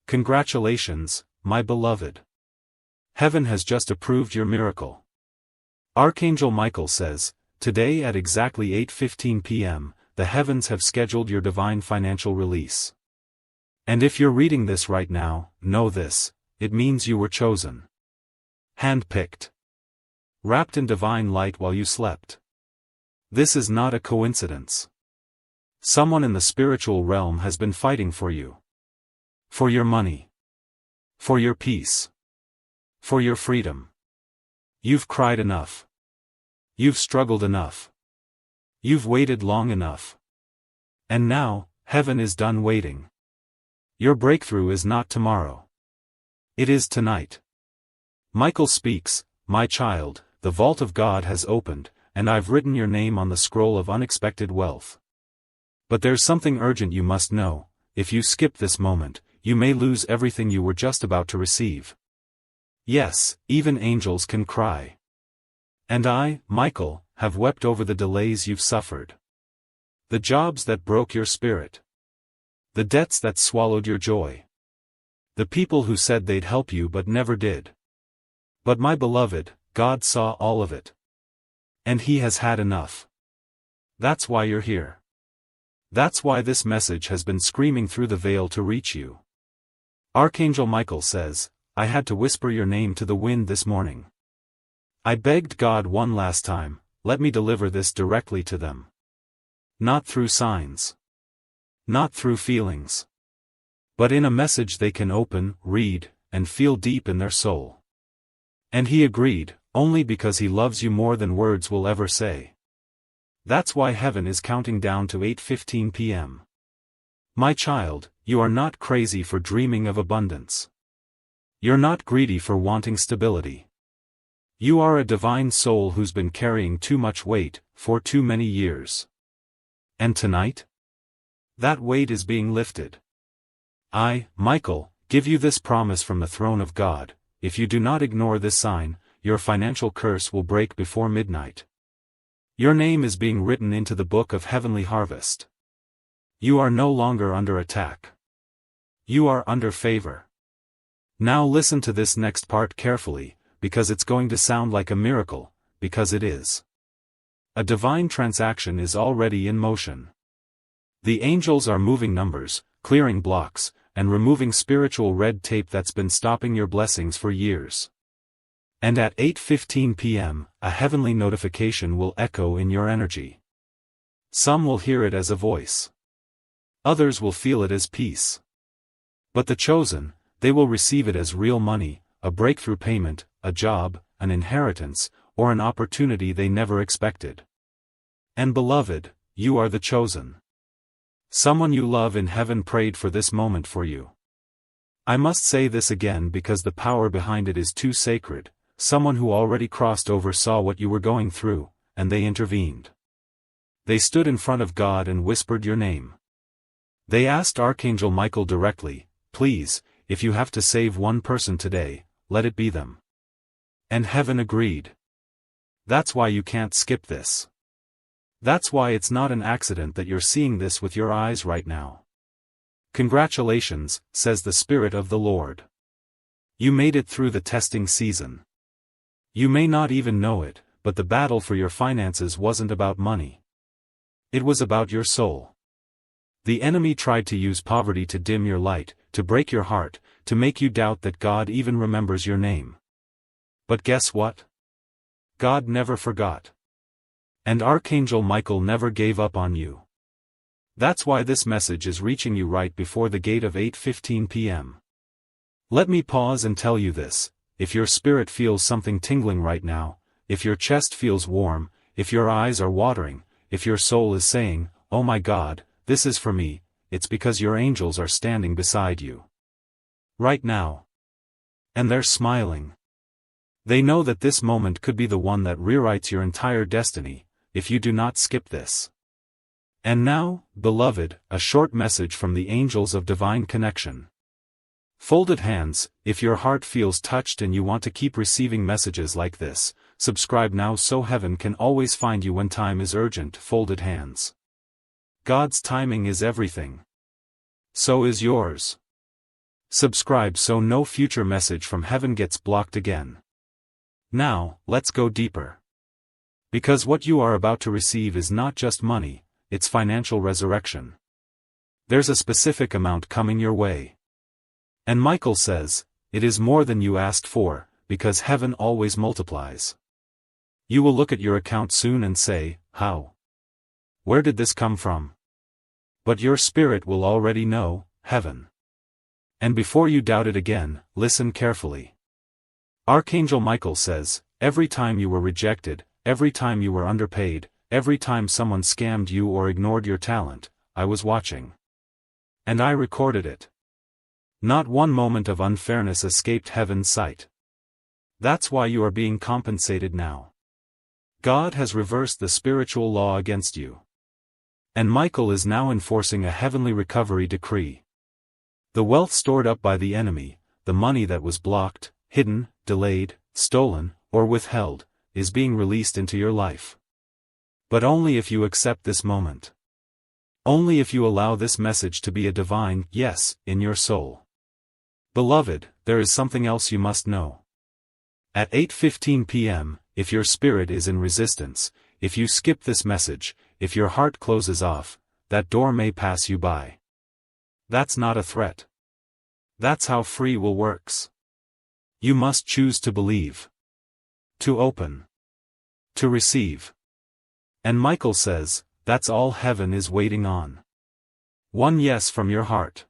Congratulations, my beloved. Heaven has just approved your miracle. Archangel Michael says, today at exactly 8:15 p.m., the heavens have scheduled your divine financial release. And if you're reading this right now, know this, it means you were chosen. Handpicked. Wrapped in divine light while you slept. This is not a coincidence. Someone in the spiritual realm has been fighting for you. For your money. For your peace. For your freedom. You've cried enough. You've struggled enough. You've waited long enough. And now, heaven is done waiting. Your breakthrough is not tomorrow. It is tonight. Michael speaks, my child, the vault of God has opened, and I've written your name on the scroll of unexpected wealth. But there's something urgent you must know, if you skip this moment, you may lose everything you were just about to receive. Yes, even angels can cry. And I, Michael, have wept over the delays you've suffered. The jobs that broke your spirit. The debts that swallowed your joy. The people who said they'd help you but never did. But my beloved, God saw all of it. And He has had enough. That's why you're here. That's why this message has been screaming through the veil to reach you. Archangel Michael says, I had to whisper your name to the wind this morning. I begged God one last time, let me deliver this directly to them. Not through signs. Not through feelings. But in a message they can open, read, and feel deep in their soul. And He agreed, only because He loves you more than words will ever say. That's why heaven is counting down to 8:15 p.m. My child, you are not crazy for dreaming of abundance. You're not greedy for wanting stability. You are a divine soul who's been carrying too much weight, for too many years. And tonight? That weight is being lifted. I, Michael, give you this promise from the throne of God, if you do not ignore this sign, your financial curse will break before midnight. Your name is being written into the book of heavenly harvest. You are no longer under attack. You are under favor. Now listen to this next part carefully, because it's going to sound like a miracle, because it is. A divine transaction is already in motion. The angels are moving numbers, clearing blocks, and removing spiritual red tape that's been stopping your blessings for years. And at 8:15 p.m., a heavenly notification will echo in your energy. Some will hear it as a voice. Others will feel it as peace. But the chosen, they will receive it as real money, a breakthrough payment, a job, an inheritance, or an opportunity they never expected. And beloved, you are the chosen. Someone you love in heaven prayed for this moment for you. I must say this again because the power behind it is too sacred. Someone who already crossed over saw what you were going through, and they intervened. They stood in front of God and whispered your name. They asked Archangel Michael directly, please, if you have to save one person today, let it be them. And heaven agreed. That's why you can't skip this. That's why it's not an accident that you're seeing this with your eyes right now. Congratulations, says the Spirit of the Lord. You made it through the testing season. You may not even know it, but the battle for your finances wasn't about money. It was about your soul. The enemy tried to use poverty to dim your light, to break your heart, to make you doubt that God even remembers your name. But guess what? God never forgot. And Archangel Michael never gave up on you. That's why this message is reaching you right before the gate of 8:15 p.m. Let me pause and tell you this. If your spirit feels something tingling right now, if your chest feels warm, if your eyes are watering, if your soul is saying, oh my God, this is for me, it's because your angels are standing beside you. Right now. And they're smiling. They know that this moment could be the one that rewrites your entire destiny, if you do not skip this. And now, beloved, a short message from the angels of divine connection. Folded hands, if your heart feels touched and you want to keep receiving messages like this, subscribe now so heaven can always find you when time is urgent. Folded hands. God's timing is everything. So is yours. Subscribe so no future message from heaven gets blocked again. Now, let's go deeper. Because what you are about to receive is not just money, it's financial resurrection. There's a specific amount coming your way. And Michael says, it is more than you asked for, because heaven always multiplies. You will look at your account soon and say, how? Where did this come from? But your spirit will already know, heaven. And before you doubt it again, listen carefully. Archangel Michael says, every time you were rejected, every time you were underpaid, every time someone scammed you or ignored your talent, I was watching. And I recorded it. Not one moment of unfairness escaped heaven's sight. That's why you are being compensated now. God has reversed the spiritual law against you. And Michael is now enforcing a heavenly recovery decree. The wealth stored up by the enemy, the money that was blocked, hidden, delayed, stolen, or withheld, is being released into your life. But only if you accept this moment. Only if you allow this message to be a divine yes in your soul. Beloved, there is something else you must know. At 8:15 p.m., if your spirit is in resistance, if you skip this message, if your heart closes off, that door may pass you by. That's not a threat. That's how free will works. You must choose to believe. To open. To receive. And Michael says, that's all heaven is waiting on. One yes from your heart.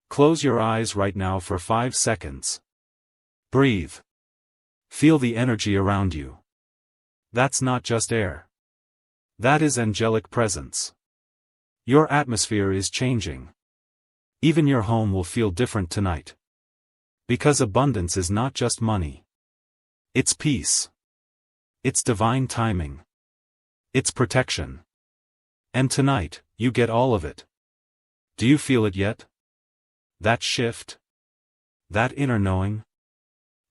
Close your eyes right now for 5 seconds. Breathe. Feel the energy around you. That's not just air. That is angelic presence. Your atmosphere is changing. Even your home will feel different tonight. Because abundance is not just money. It's peace. It's divine timing. It's protection. And tonight, you get all of it. Do you feel it yet? That shift? That inner knowing?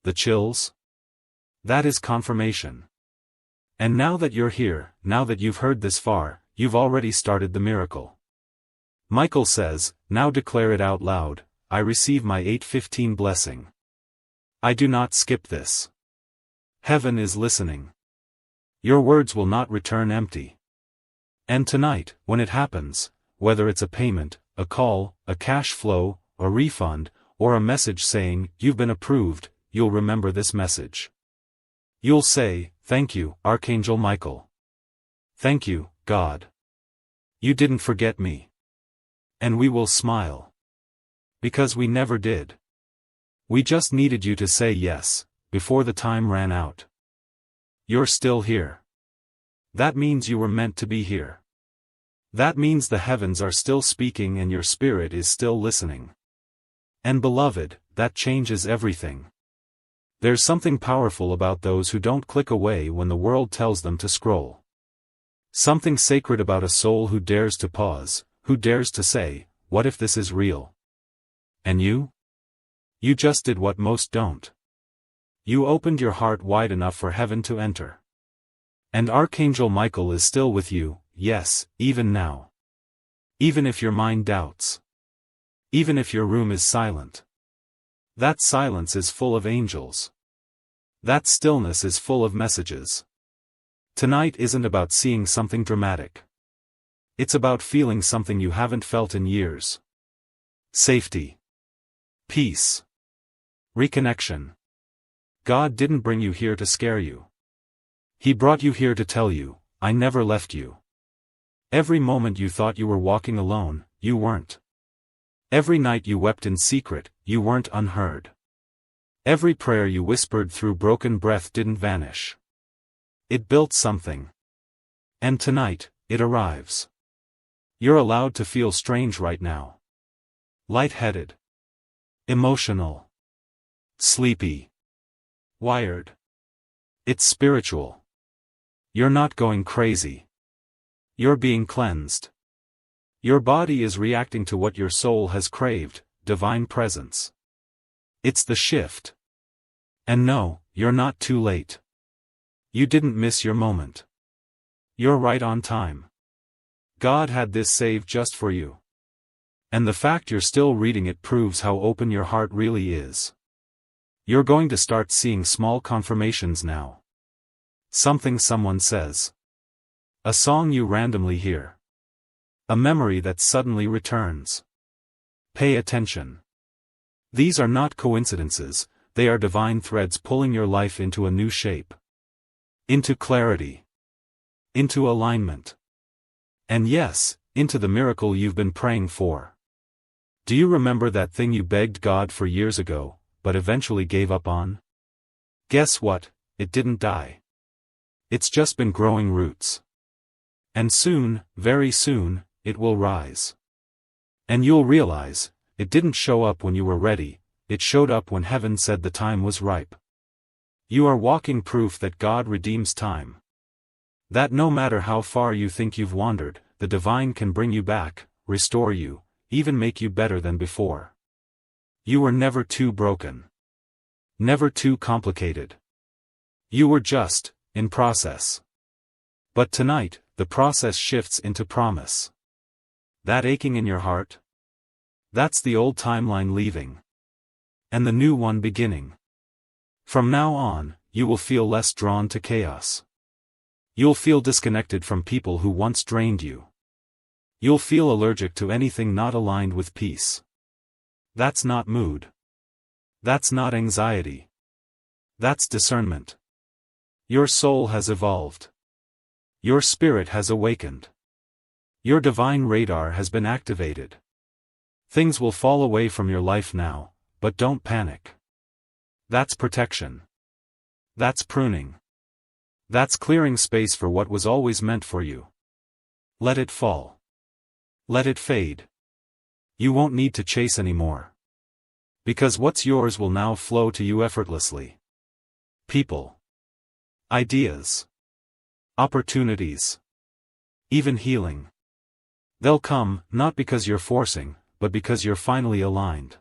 The chills? That is confirmation. And now that you're here, now that you've heard this far, you've already started the miracle. Michael says, now declare it out loud, I receive my 8:15 blessing. I do not skip this. Heaven is listening. Your words will not return empty. And tonight, when it happens, whether it's a payment, a call, a cash flow, a refund, or a message saying, you've been approved, you'll remember this message. You'll say, thank you, Archangel Michael. Thank you, God. You didn't forget me. And we will smile. Because we never did. We just needed you to say yes, before the time ran out. You're still here. That means you were meant to be here. That means the heavens are still speaking and your spirit is still listening. And beloved, that changes everything. There's something powerful about those who don't click away when the world tells them to scroll. Something sacred about a soul who dares to pause, who dares to say, what if this is real? And you? You just did what most don't. You opened your heart wide enough for heaven to enter. And Archangel Michael is still with you, yes, even now. Even if your mind doubts. Even if your room is silent. That silence is full of angels. That stillness is full of messages. Tonight isn't about seeing something dramatic. It's about feeling something you haven't felt in years. Safety. Peace. Reconnection. God didn't bring you here to scare you. He brought you here to tell you, I never left you. Every moment you thought you were walking alone, you weren't. Every night you wept in secret, you weren't unheard. Every prayer you whispered through broken breath didn't vanish. It built something. And tonight, it arrives. You're allowed to feel strange right now. Lightheaded. Emotional. Sleepy. Wired. It's spiritual. You're not going crazy. You're being cleansed. Your body is reacting to what your soul has craved, divine presence. It's the shift. And no, you're not too late. You didn't miss your moment. You're right on time. God had this saved just for you. And the fact you're still reading it proves how open your heart really is. You're going to start seeing small confirmations now. Something someone says. A song you randomly hear. A memory that suddenly returns. Pay attention. These are not coincidences, they are divine threads pulling your life into a new shape. Into clarity. Into alignment. And yes, into the miracle you've been praying for. Do you remember that thing you begged God for years ago, but eventually gave up on? Guess what? It didn't die. It's just been growing roots. And soon, very soon, it will rise. And you'll realize, it didn't show up when you were ready, it showed up when heaven said the time was ripe. You are walking proof that God redeems time. That no matter how far you think you've wandered, the divine can bring you back, restore you, even make you better than before. You were never too broken. Never too complicated. You were just, in process. But tonight, the process shifts into promise. That aching in your heart? That's the old timeline leaving. And the new one beginning. From now on, you will feel less drawn to chaos. You'll feel disconnected from people who once drained you. You'll feel allergic to anything not aligned with peace. That's not mood. That's not anxiety. That's discernment. Your soul has evolved. Your spirit has awakened. Your divine radar has been activated. Things will fall away from your life now, but don't panic. That's protection. That's pruning. That's clearing space for what was always meant for you. Let it fall. Let it fade. You won't need to chase anymore. Because what's yours will now flow to you effortlessly. People. Ideas. Opportunities. Even healing. They'll come, not because you're forcing, but because you're finally aligned.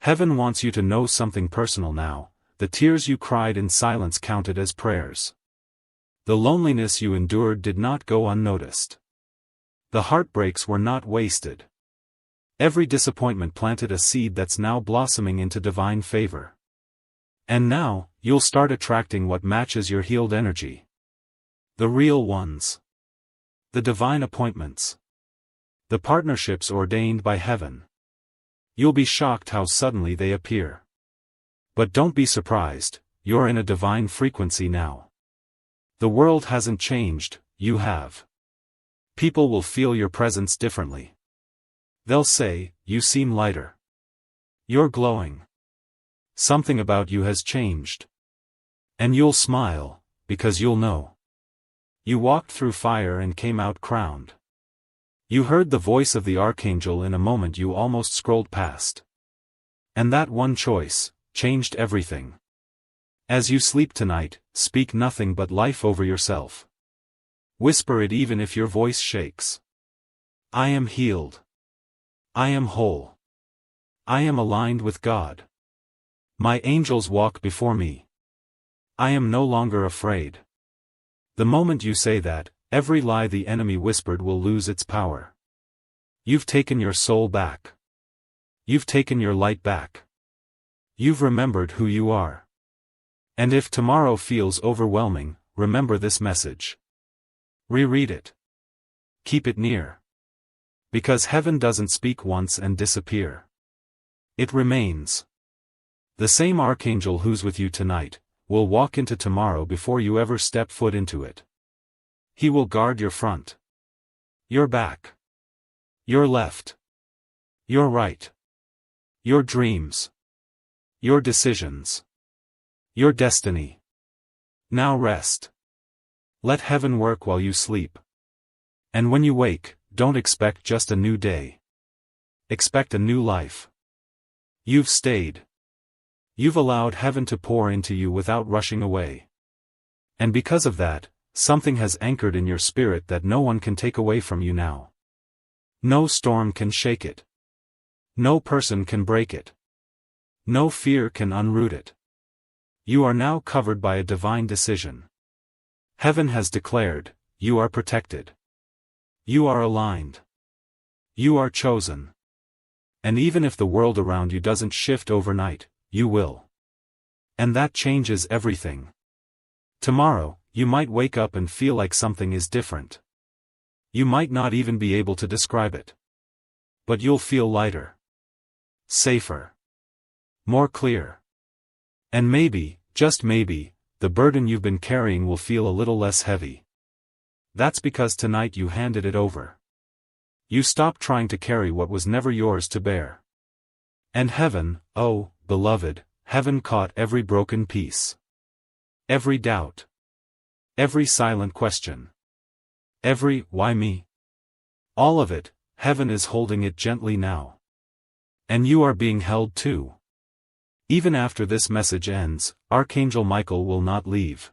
Heaven wants you to know something personal now. The tears you cried in silence counted as prayers. The loneliness you endured did not go unnoticed. The heartbreaks were not wasted. Every disappointment planted a seed that's now blossoming into divine favor. And now, you'll start attracting what matches your healed energy. The real ones. The divine appointments. The partnerships ordained by heaven. You'll be shocked how suddenly they appear. But don't be surprised, you're in a divine frequency now. The world hasn't changed, you have. People will feel your presence differently. They'll say, you seem lighter. You're glowing. Something about you has changed. And you'll smile, because you'll know. You walked through fire and came out crowned. You heard the voice of the Archangel in a moment you almost scrolled past. And that one choice changed everything. As you sleep tonight, speak nothing but life over yourself. Whisper it even if your voice shakes. I am healed. I am whole. I am aligned with God. My angels walk before me. I am no longer afraid. The moment you say that, every lie the enemy whispered will lose its power. You've taken your soul back. You've taken your light back. You've remembered who you are. And if tomorrow feels overwhelming, remember this message. Reread it. Keep it near. Because heaven doesn't speak once and disappear. It remains. The same Archangel who's with you tonight, will walk into tomorrow before you ever step foot into it. He will guard your front. Your back. Your left. Your right. Your dreams. Your decisions. Your destiny. Now rest. Let heaven work while you sleep. And when you wake, don't expect just a new day. Expect a new life. You've stayed. You've allowed heaven to pour into you without rushing away. And because of that, something has anchored in your spirit that no one can take away from you now. No storm can shake it. No person can break it. No fear can unroot it. You are now covered by a divine decision. Heaven has declared, you are protected. You are aligned. You are chosen. And even if the world around you doesn't shift overnight, you will. And that changes everything. Tomorrow, you might wake up and feel like something is different. You might not even be able to describe it. But you'll feel lighter. Safer. More clear. And maybe, just maybe, the burden you've been carrying will feel a little less heavy. That's because tonight you handed it over. You stopped trying to carry what was never yours to bear. And heaven, oh, beloved, heaven caught every broken piece. Every doubt. Every silent question. Every, why me? All of it, heaven is holding it gently now. And you are being held too. Even after this message ends, Archangel Michael will not leave.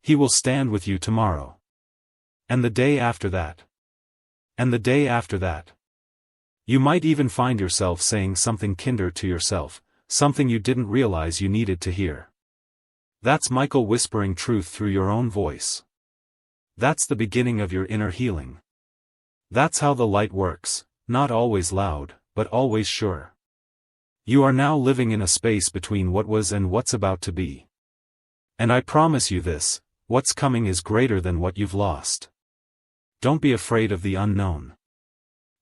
He will stand with you tomorrow. And the day after that. And the day after that. You might even find yourself saying something kinder to yourself, something you didn't realize you needed to hear. That's Michael whispering truth through your own voice. That's the beginning of your inner healing. That's how the light works, not always loud, but always sure. You are now living in a space between what was and what's about to be. And I promise you this, what's coming is greater than what you've lost. Don't be afraid of the unknown.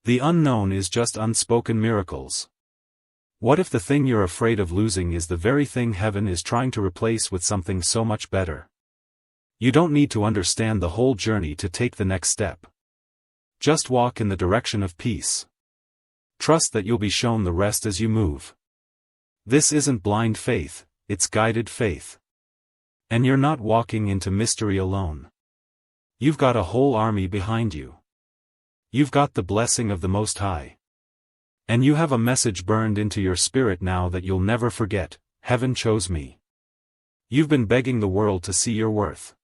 The unknown is just unspoken miracles. What if the thing you're afraid of losing is the very thing heaven is trying to replace with something so much better? You don't need to understand the whole journey to take the next step. Just walk in the direction of peace. Trust that you'll be shown the rest as you move. This isn't blind faith, it's guided faith. And you're not walking into mystery alone. You've got a whole army behind you. You've got the blessing of the Most High. And you have a message burned into your spirit now that you'll never forget: heaven chose me. You've been begging the world to see your worth.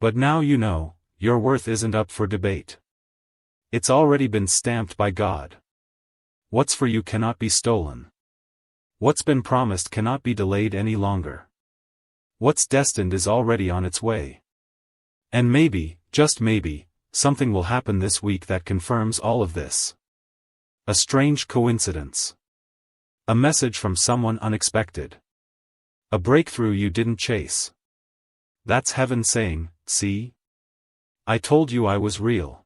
But now you know, your worth isn't up for debate. It's already been stamped by God. What's for you cannot be stolen. What's been promised cannot be delayed any longer. What's destined is already on its way. And maybe, just maybe, something will happen this week that confirms all of this. A strange coincidence. A message from someone unexpected. A breakthrough you didn't chase. That's heaven saying, see? I told you I was real.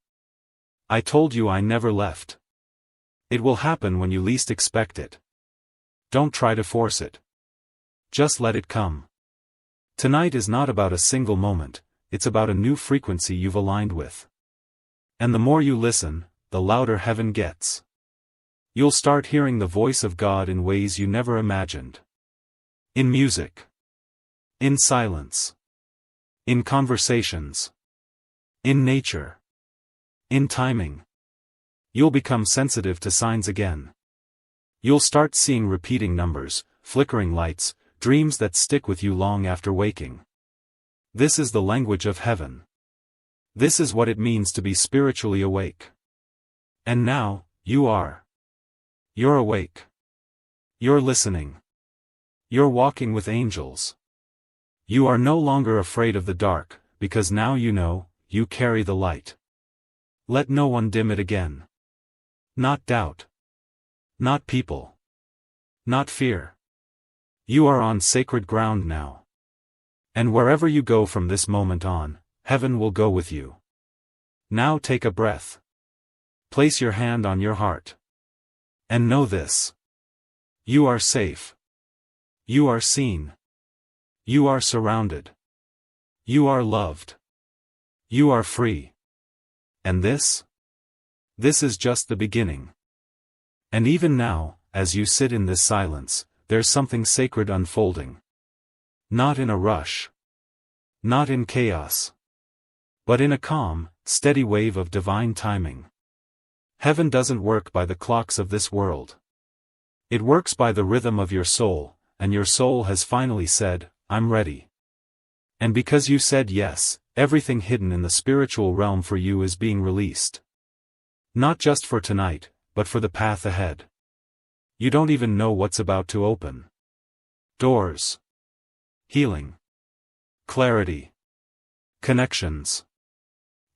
I told you I never left. It will happen when you least expect it. Don't try to force it. Just let it come. Tonight is not about a single moment, it's about a new frequency you've aligned with. And the more you listen, the louder heaven gets. You'll start hearing the voice of God in ways you never imagined. In music. In silence. In conversations. In nature. In timing. You'll become sensitive to signs again. You'll start seeing repeating numbers, flickering lights, dreams that stick with you long after waking. This is the language of heaven. This is what it means to be spiritually awake. And now, you are. You're awake. You're listening. You're walking with angels. You are no longer afraid of the dark, because now you know, you carry the light. Let no one dim it again. Not doubt. Not people. Not fear. You are on sacred ground now. And wherever you go from this moment on, heaven will go with you. Now take a breath. Place your hand on your heart. And know this. You are safe. You are seen. You are surrounded. You are loved. You are free. And this? This is just the beginning. And even now, as you sit in this silence, there's something sacred unfolding. Not in a rush. Not in chaos. But in a calm, steady wave of divine timing. Heaven doesn't work by the clocks of this world. It works by the rhythm of your soul, and your soul has finally said, I'm ready. And because you said yes, everything hidden in the spiritual realm for you is being released. Not just for tonight, but for the path ahead. You don't even know what's about to open. Doors. Healing. Clarity. Connections.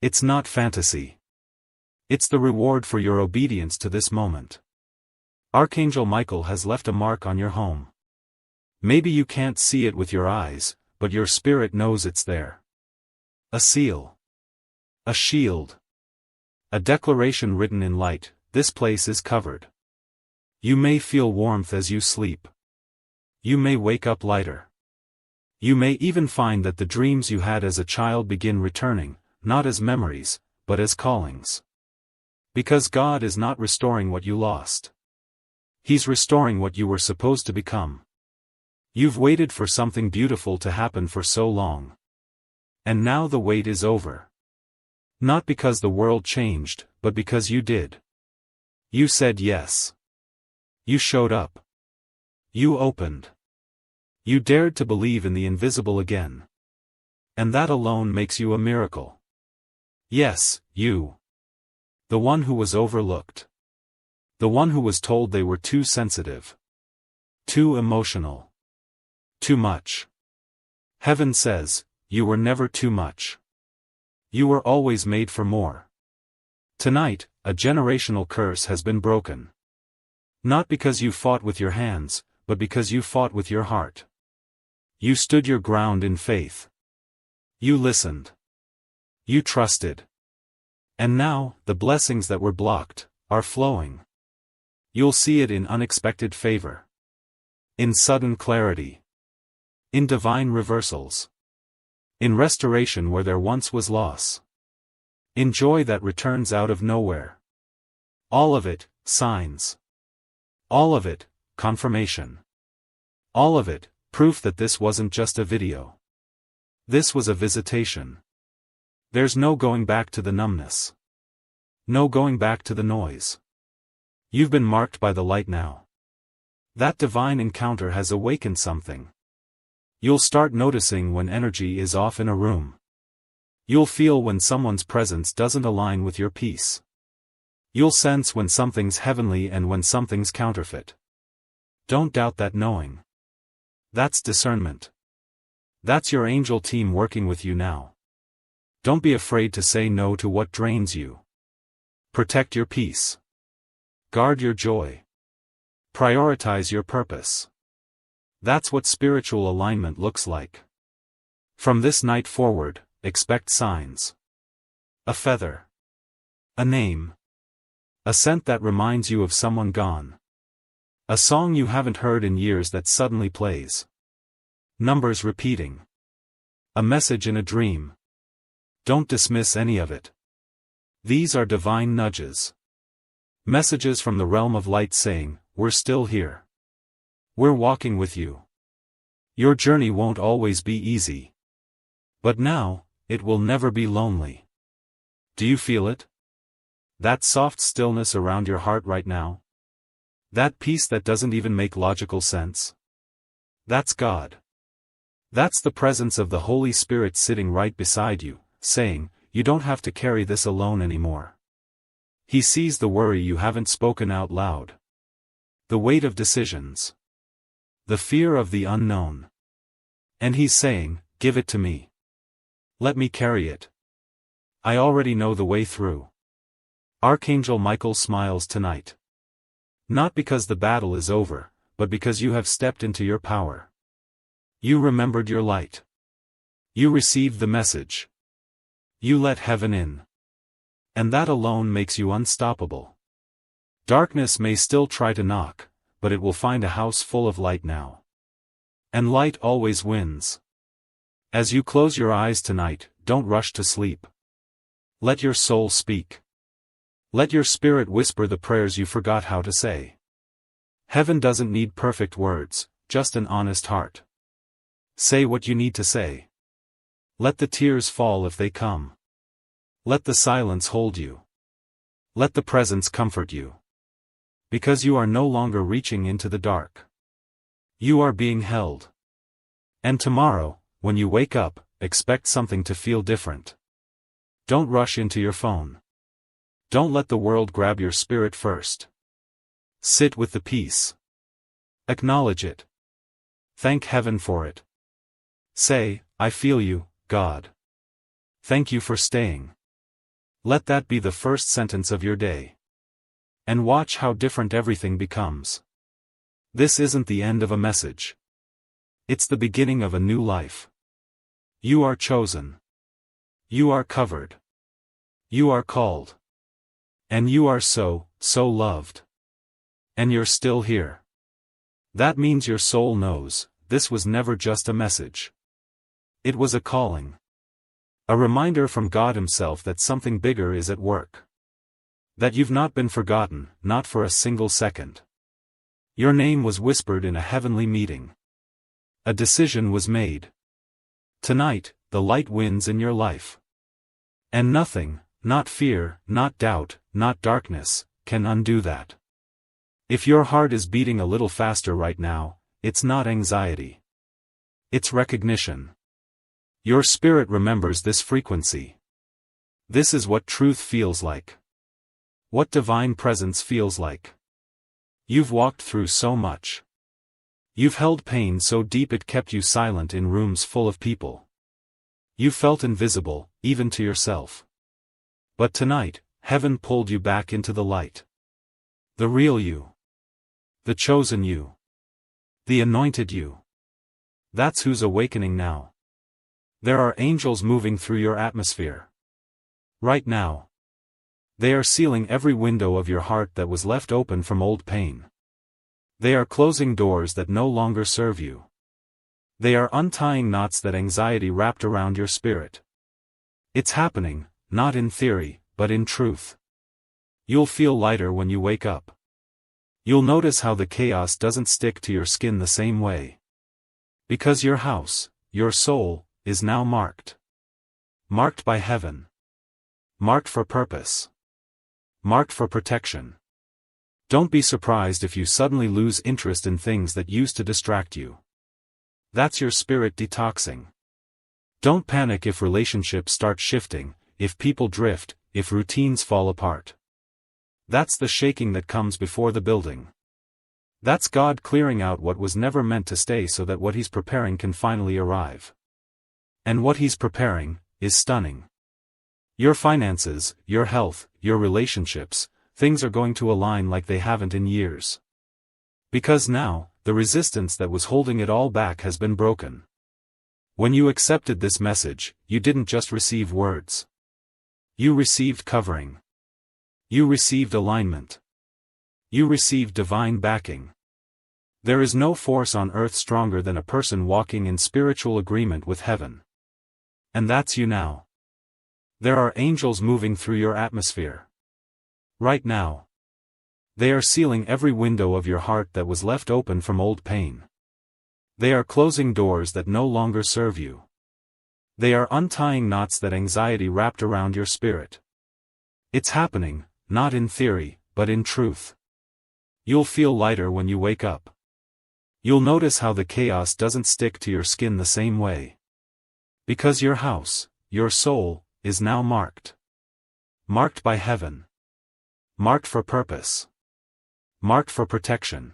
It's not fantasy. It's the reward for your obedience to this moment. Archangel Michael has left a mark on your home. Maybe you can't see it with your eyes, but your spirit knows it's there. A seal. A shield. A declaration written in light: this place is covered. You may feel warmth as you sleep. You may wake up lighter. You may even find that the dreams you had as a child begin returning, not as memories, but as callings. Because God is not restoring what you lost. He's restoring what you were supposed to become. You've waited for something beautiful to happen for so long. And now the wait is over. Not because the world changed, but because you did. You said yes. You showed up. You opened. You dared to believe in the invisible again. And that alone makes you a miracle. Yes, you. The one who was overlooked. The one who was told they were too sensitive. Too emotional. Too much. Heaven says, you were never too much. You were always made for more. Tonight, a generational curse has been broken. Not because you fought with your hands, but because you fought with your heart. You stood your ground in faith. You listened. You trusted. And now, the blessings that were blocked are flowing. You'll see it in unexpected favor. In sudden clarity. In divine reversals. In restoration where there once was loss. In joy that returns out of nowhere. All of it, signs. All of it, confirmation. All of it, proof that this wasn't just a video. This was a visitation. There's no going back to the numbness. No going back to the noise. You've been marked by the light now. That divine encounter has awakened something. You'll start noticing when energy is off in a room. You'll feel when someone's presence doesn't align with your peace. You'll sense when something's heavenly and when something's counterfeit. Don't doubt that knowing. That's discernment. That's your angel team working with you now. Don't be afraid to say no to what drains you. Protect your peace. Guard your joy. Prioritize your purpose. That's what spiritual alignment looks like. From this night forward, expect signs. A feather. A name. A scent that reminds you of someone gone. A song you haven't heard in years that suddenly plays. Numbers repeating. A message in a dream. Don't dismiss any of it. These are divine nudges. Messages from the realm of light saying, we're still here. We're walking with you. Your journey won't always be easy. But now, it will never be lonely. Do you feel it? That soft stillness around your heart right now? That peace that doesn't even make logical sense? That's God. That's the presence of the Holy Spirit sitting right beside you, saying, you don't have to carry this alone anymore. He sees the worry you haven't spoken out loud. The weight of decisions. The fear of the unknown. And he's saying, give it to me. Let me carry it. I already know the way through. Archangel Michael smiles tonight. Not because the battle is over, but because you have stepped into your power. You remembered your light. You received the message. You let heaven in. And that alone makes you unstoppable. Darkness may still try to knock, but it will find a house full of light now. And light always wins. As you close your eyes tonight, don't rush to sleep. Let your soul speak. Let your spirit whisper the prayers you forgot how to say. Heaven doesn't need perfect words, just an honest heart. Say what you need to say. Let the tears fall if they come. Let the silence hold you. Let the presence comfort you. Because you are no longer reaching into the dark. You are being held. And tomorrow, when you wake up, expect something to feel different. Don't rush into your phone. Don't let the world grab your spirit first. Sit with the peace. Acknowledge it. Thank heaven for it. Say, I feel you, God. Thank you for staying. Let that be the first sentence of your day. And watch how different everything becomes. This isn't the end of a message. It's the beginning of a new life. You are chosen. You are covered. You are called. And you are so loved. And you're still here. That means your soul knows, this was never just a message. It was a calling. A reminder from God Himself that something bigger is at work. That you've not been forgotten, not for a single second. Your name was whispered in a heavenly meeting. A decision was made. Tonight, the light wins in your life. And nothing, not fear, not doubt, not darkness, can undo that. If your heart is beating a little faster right now, it's not anxiety. It's recognition. Your spirit remembers this frequency. This is what truth feels like. What divine presence feels like. You've walked through so much. You've held pain so deep it kept you silent in rooms full of people. You felt invisible, even to yourself. But tonight, heaven pulled you back into the light. The real you. The chosen you. The anointed you. That's who's awakening now. There are angels moving through your atmosphere. Right now. They are sealing every window of your heart that was left open from old pain. They are closing doors that no longer serve you. They are untying knots that anxiety wrapped around your spirit. It's happening, not in theory, but in truth. You'll feel lighter when you wake up. You'll notice how the chaos doesn't stick to your skin the same way. Because your house, your soul, is now marked. Marked by heaven. Marked for purpose. Marked for protection. Don't be surprised if you suddenly lose interest in things that used to distract you. That's your spirit detoxing. Don't panic if relationships start shifting, if people drift, if routines fall apart. That's the shaking that comes before the building. That's God clearing out what was never meant to stay so that what He's preparing can finally arrive. And what He's preparing is stunning. Your finances, your health, your relationships, things are going to align like they haven't in years. Because now, the resistance that was holding it all back has been broken. When you accepted this message, you didn't just receive words. You received covering. You received alignment. You received divine backing. There is no force on earth stronger than a person walking in spiritual agreement with heaven. And that's you now. There are angels moving through your atmosphere. Right now. They are sealing every window of your heart that was left open from old pain. They are closing doors that no longer serve you. They are untying knots that anxiety wrapped around your spirit. It's happening, not in theory, but in truth. You'll feel lighter when you wake up. You'll notice how the chaos doesn't stick to your skin the same way. Because your house, your soul, is now marked. Marked by heaven. Marked for purpose. Marked for protection.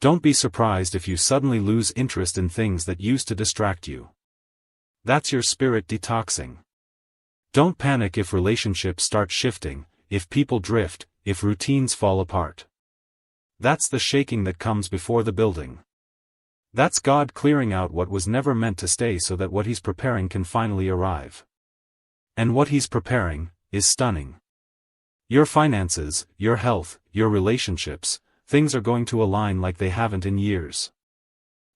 Don't be surprised if you suddenly lose interest in things that used to distract you. That's your spirit detoxing. Don't panic if relationships start shifting, if people drift, if routines fall apart. That's the shaking that comes before the building. That's God clearing out what was never meant to stay so that what He's preparing can finally arrive. And what He's preparing is stunning. Your finances, your health, your relationships, things are going to align like they haven't in years.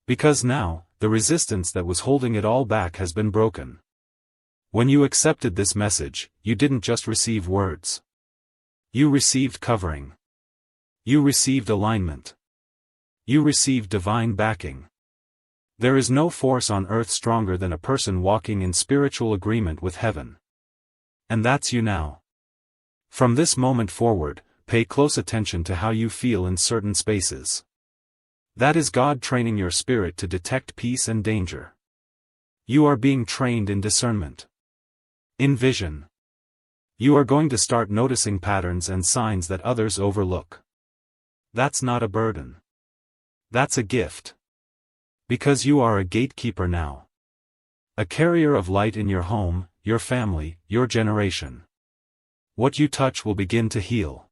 Because now, the resistance that was holding it all back has been broken. When you accepted this message, you didn't just receive words. You received covering. You received alignment. You received divine backing. There is no force on earth stronger than a person walking in spiritual agreement with heaven. And that's you now. From this moment forward, pay close attention to how you feel in certain spaces. That is God training your spirit to detect peace and danger. You are being trained in discernment. In vision. You are going to start noticing patterns and signs that others overlook. That's not a burden. That's a gift. Because you are a gatekeeper now. A carrier of light in your home, your family, your generation. What you touch will begin to heal.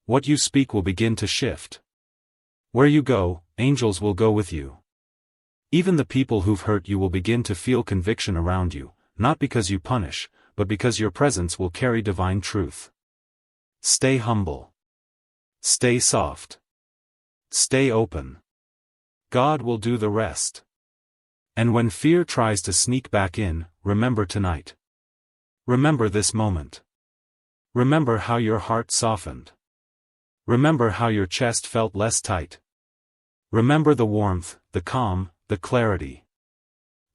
What you speak will begin to shift. Where you go, angels will go with you. Even the people who've hurt you will begin to feel conviction around you, not because you punish, but because your presence will carry divine truth. Stay humble. Stay soft. Stay open. God will do the rest. And when fear tries to sneak back in, remember tonight. Remember this moment. Remember how your heart softened. Remember how your chest felt less tight. Remember the warmth, the calm, the clarity.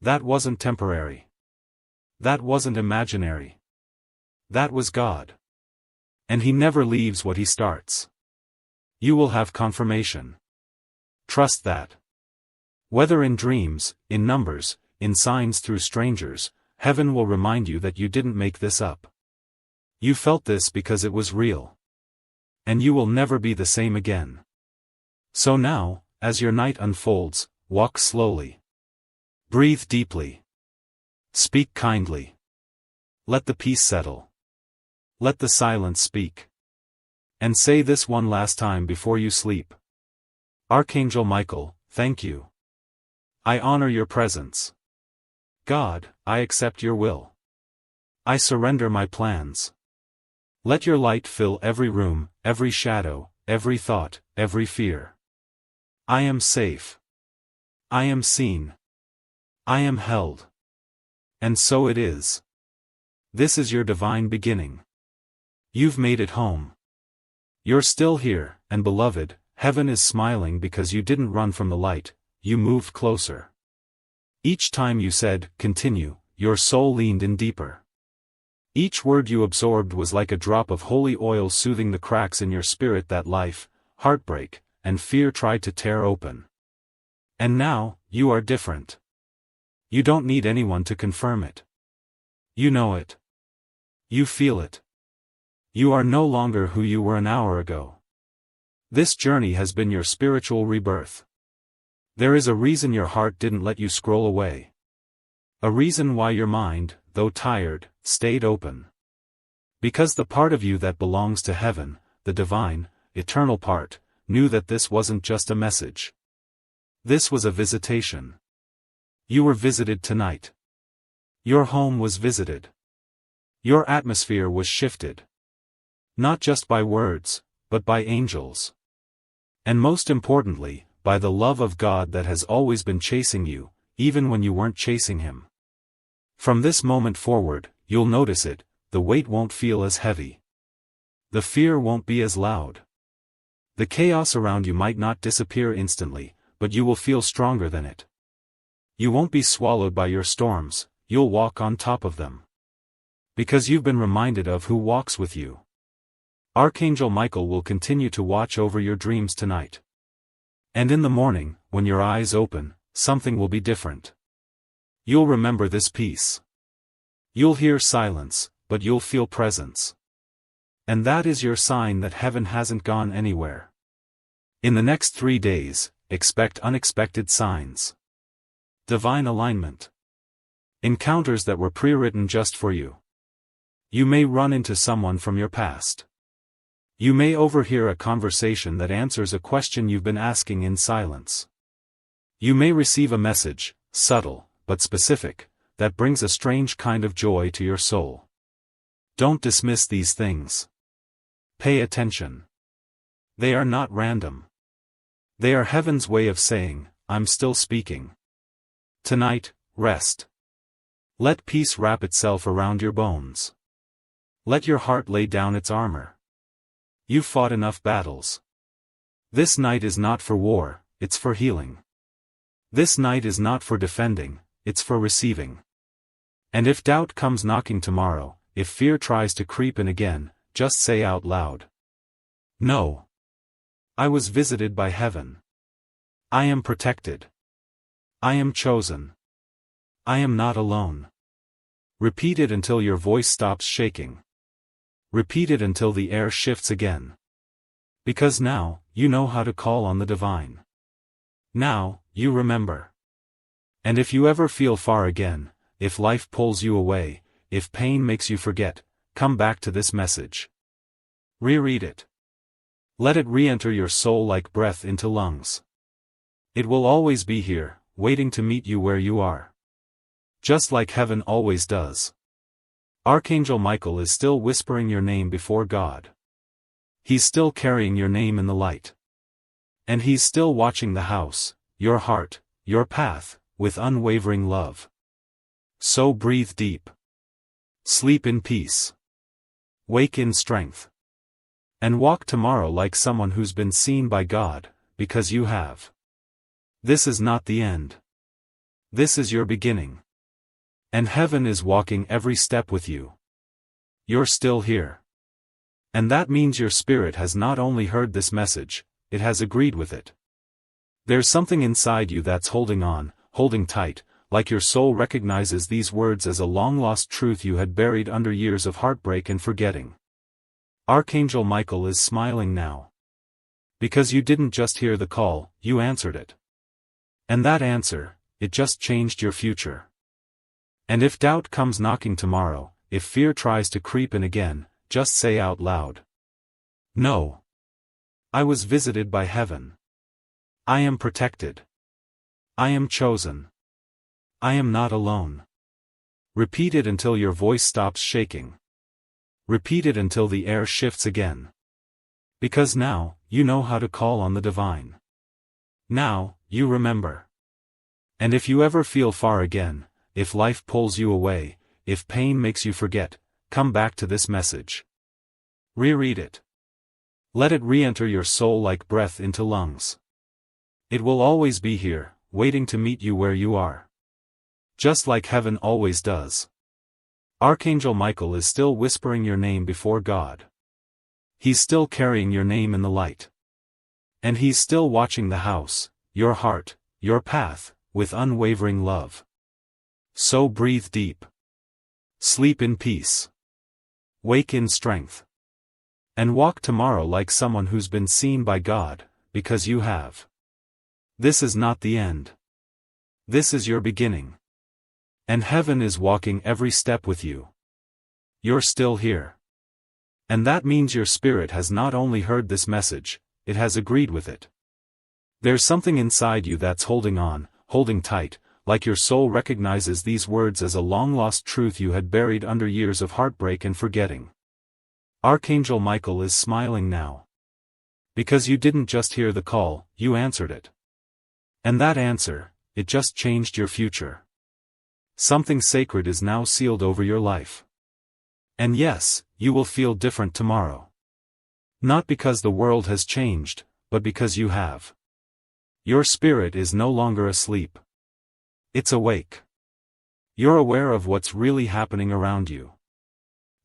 That wasn't temporary. That wasn't imaginary. That was God. And He never leaves what He starts. You will have confirmation. Trust that. Whether in dreams, in numbers, in signs through strangers, heaven will remind you that you didn't make this up. You felt this because it was real. And you will never be the same again. So now, as your night unfolds, walk slowly. Breathe deeply. Speak kindly. Let the peace settle. Let the silence speak. And say this one last time before you sleep. Archangel Michael, thank you. I honor your presence. God, I accept your will. I surrender my plans. Let your light fill every room, every shadow, every thought, every fear. I am safe. I am seen. I am held. And so it is. This is your divine beginning. You've made it home. You're still here, and beloved, heaven is smiling because you didn't run from the light, you moved closer. Each time you said, continue, your soul leaned in deeper. Each word you absorbed was like a drop of holy oil soothing the cracks in your spirit that life, heartbreak, and fear tried to tear open. And now, you are different. You don't need anyone to confirm it. You know it. You feel it. You are no longer who you were an hour ago. This journey has been your spiritual rebirth. There is a reason your heart didn't let you scroll away. A reason why your mind, though tired, stayed open. Because the part of you that belongs to heaven, the divine, eternal part, knew that this wasn't just a message. This was a visitation. You were visited tonight. Your home was visited. Your atmosphere was shifted. Not just by words, but by angels. And most importantly, by the love of God that has always been chasing you, even when you weren't chasing Him. From this moment forward, you'll notice it, the weight won't feel as heavy. The fear won't be as loud. The chaos around you might not disappear instantly, but you will feel stronger than it. You won't be swallowed by your storms, you'll walk on top of them. Because you've been reminded of who walks with you. Archangel Michael will continue to watch over your dreams tonight. And in the morning, when your eyes open, something will be different. You'll remember this peace. You'll hear silence, but you'll feel presence. And that is your sign that heaven hasn't gone anywhere. In the next 3 days, expect unexpected signs. Divine alignment. Encounters that were pre-written just for you. You may run into someone from your past. You may overhear a conversation that answers a question you've been asking in silence. You may receive a message, subtle, but specific, that brings a strange kind of joy to your soul. Don't dismiss these things. Pay attention. They are not random. They are heaven's way of saying, I'm still speaking. Tonight, rest. Let peace wrap itself around your bones. Let your heart lay down its armor. You've fought enough battles. This night is not for war, it's for healing. This night is not for defending, it's for receiving. And if doubt comes knocking tomorrow, if fear tries to creep in again, just say out loud. No. I was visited by heaven. I am protected. I am chosen. I am not alone. Repeat it until your voice stops shaking. Repeat it until the air shifts again. Because now, you know how to call on the divine. Now, you remember. And if you ever feel far again, if life pulls you away, if pain makes you forget, come back to this message. Reread it. Let it re-enter your soul like breath into lungs. It will always be here, waiting to meet you where you are. Just like heaven always does. Archangel Michael is still whispering your name before God. He's still carrying your name in the light. And he's still watching the house, your heart, your path, with unwavering love. So breathe deep. Sleep in peace. Wake in strength. And walk tomorrow like someone who's been seen by God, because you have. This is not the end. This is your beginning. And heaven is walking every step with you. You're still here. And that means your spirit has not only heard this message, it has agreed with it. There's something inside you that's holding on, holding tight, like your soul recognizes these words as a long-lost truth you had buried under years of heartbreak and forgetting. Archangel Michael is smiling now. Because you didn't just hear the call, you answered it. And that answer, it just changed your future. And if doubt comes knocking tomorrow, if fear tries to creep in again, just say out loud. No. I was visited by heaven. I am protected. I am chosen. I am not alone. Repeat it until your voice stops shaking. Repeat it until the air shifts again. Because now, you know how to call on the divine. Now, you remember. And if you ever feel far again, if life pulls you away, if pain makes you forget, come back to this message. Reread it. Let it re-enter your soul like breath into lungs. It will always be here, waiting to meet you where you are. Just like heaven always does. Archangel Michael is still whispering your name before God. He's still carrying your name in the light. And he's still watching the house, your heart, your path, with unwavering love. So breathe deep. Sleep in peace. Wake in strength. And walk tomorrow like someone who's been seen by God, because you have. This is not the end. This is your beginning. And heaven is walking every step with you. You're still here. And that means your spirit has not only heard this message, it has agreed with it. There's something inside you that's holding on, holding tight, like your soul recognizes these words as a long-lost truth you had buried under years of heartbreak and forgetting. Archangel Michael is smiling now. Because you didn't just hear the call, you answered it. And that answer, it just changed your future. Something sacred is now sealed over your life. And yes, you will feel different tomorrow. Not because the world has changed, but because you have. Your spirit is no longer asleep. It's awake. You're aware of what's really happening around you.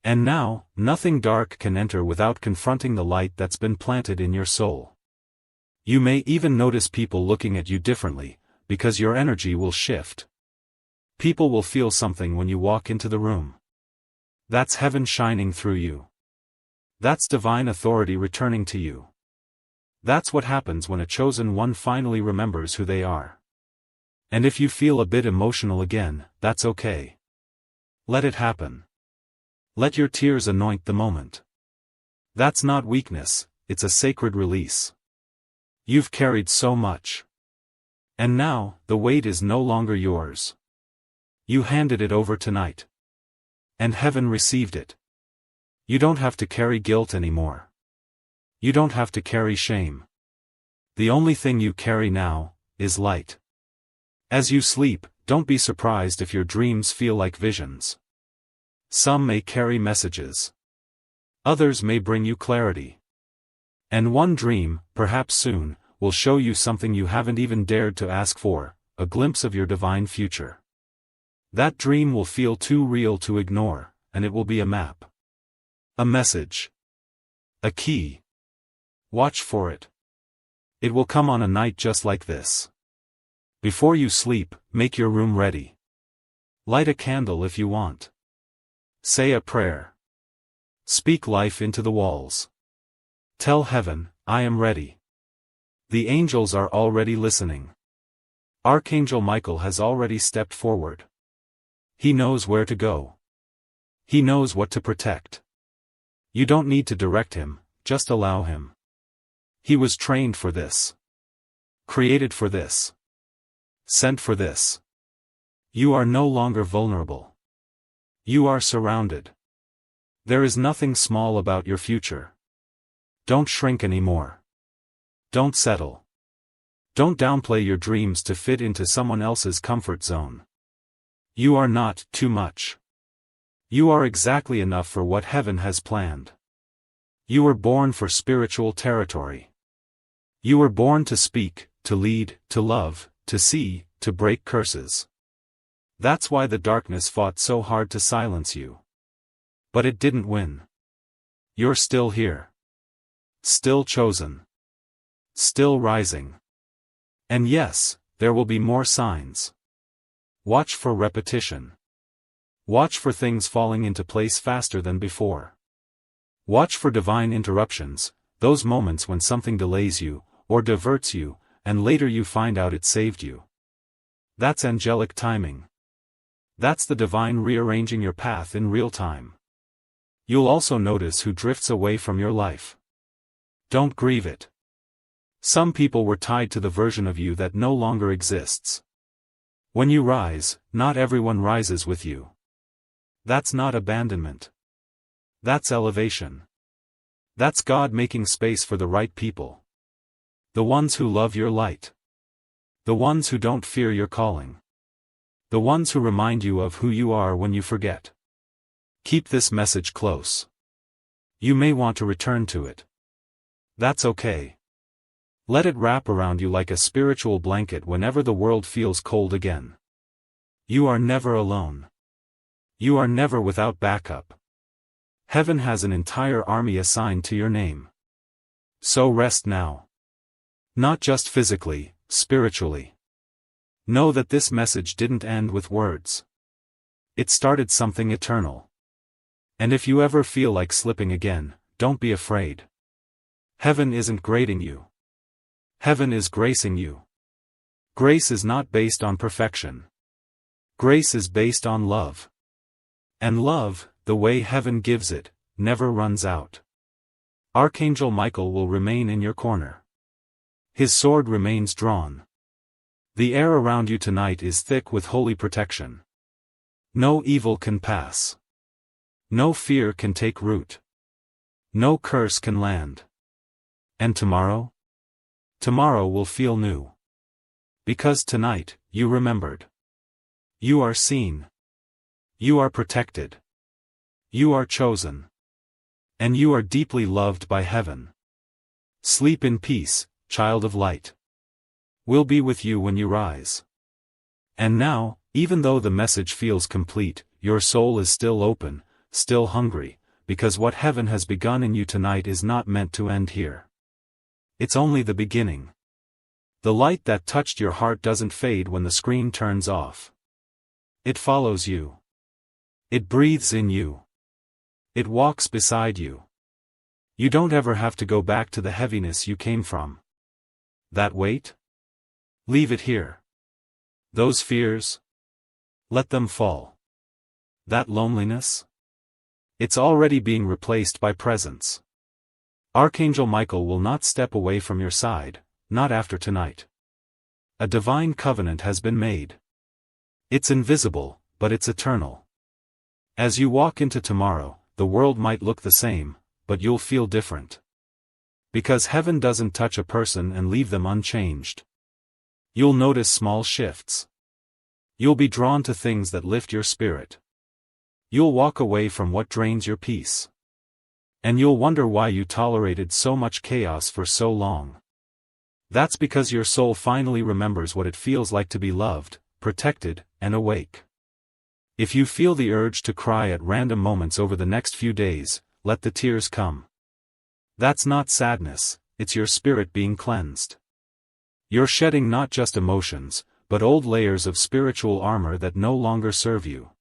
And now, nothing dark can enter without confronting the light that's been planted in your soul. You may even notice people looking at you differently, because your energy will shift. People will feel something when you walk into the room. That's heaven shining through you. That's divine authority returning to you. That's what happens when a chosen one finally remembers who they are. And if you feel a bit emotional again, that's okay. Let it happen. Let your tears anoint the moment. That's not weakness, it's a sacred release. You've carried so much. And now, the weight is no longer yours. You handed it over tonight. And heaven received it. You don't have to carry guilt anymore. You don't have to carry shame. The only thing you carry now, is light. As you sleep, don't be surprised if your dreams feel like visions. Some may carry messages. Others may bring you clarity. And one dream, perhaps soon, will show you something you haven't even dared to ask for, a glimpse of your divine future. That dream will feel too real to ignore, and it will be a map. A message. A key. Watch for it. It will come on a night just like this. Before you sleep, make your room ready. Light a candle if you want. Say a prayer. Speak life into the walls. Tell heaven, I am ready. The angels are already listening. Archangel Michael has already stepped forward. He knows where to go. He knows what to protect. You don't need to direct him, just allow him. He was trained for this. Created for this. Sent for this. You are no longer vulnerable. You are surrounded. There is nothing small about your future. Don't shrink anymore. Don't settle. Don't downplay your dreams to fit into someone else's comfort zone. You are not too much. You are exactly enough for what heaven has planned. You were born for spiritual territory. You were born to speak, to lead, to love, to see, to break curses. That's why the darkness fought so hard to silence you. But it didn't win. You're still here. Still chosen. Still rising. And yes, there will be more signs. Watch for repetition. Watch for things falling into place faster than before. Watch for divine interruptions, those moments when something delays you, or diverts you, and later you find out it saved you. That's angelic timing. That's the divine rearranging your path in real time. You'll also notice who drifts away from your life. Don't grieve it. Some people were tied to the version of you that no longer exists. When you rise, not everyone rises with you. That's not abandonment. That's elevation. That's God making space for the right people. The ones who love your light. The ones who don't fear your calling. The ones who remind you of who you are when you forget. Keep this message close. You may want to return to it. That's okay. Let it wrap around you like a spiritual blanket whenever the world feels cold again. You are never alone. You are never without backup. Heaven has an entire army assigned to your name. So rest now. Not just physically, spiritually. Know that this message didn't end with words. It started something eternal. And if you ever feel like slipping again, don't be afraid. Heaven isn't grading you. Heaven is gracing you. Grace is not based on perfection. Grace is based on love. And love, the way heaven gives it, never runs out. Archangel Michael will remain in your corner. His sword remains drawn. The air around you tonight is thick with holy protection. No evil can pass. No fear can take root. No curse can land. And tomorrow? Tomorrow will feel new. Because tonight, you remembered. You are seen. You are protected. You are chosen. And you are deeply loved by heaven. Sleep in peace, child of light. We'll be with you when you rise. And now, even though the message feels complete, your soul is still open, still hungry, because what heaven has begun in you tonight is not meant to end here. It's only the beginning. The light that touched your heart doesn't fade when the screen turns off. It follows you. It breathes in you. It walks beside you. You don't ever have to go back to the heaviness you came from. That weight? Leave it here. Those fears? Let them fall. That loneliness? It's already being replaced by presence. Archangel Michael will not step away from your side, not after tonight. A divine covenant has been made. It's invisible, but it's eternal. As you walk into tomorrow, the world might look the same, but you'll feel different. Because heaven doesn't touch a person and leave them unchanged. You'll notice small shifts. You'll be drawn to things that lift your spirit. You'll walk away from what drains your peace. And you'll wonder why you tolerated so much chaos for so long. That's because your soul finally remembers what it feels like to be loved, protected, and awake. If you feel the urge to cry at random moments over the next few days, let the tears come. That's not sadness, it's your spirit being cleansed. You're shedding not just emotions, but old layers of spiritual armor that no longer serve you.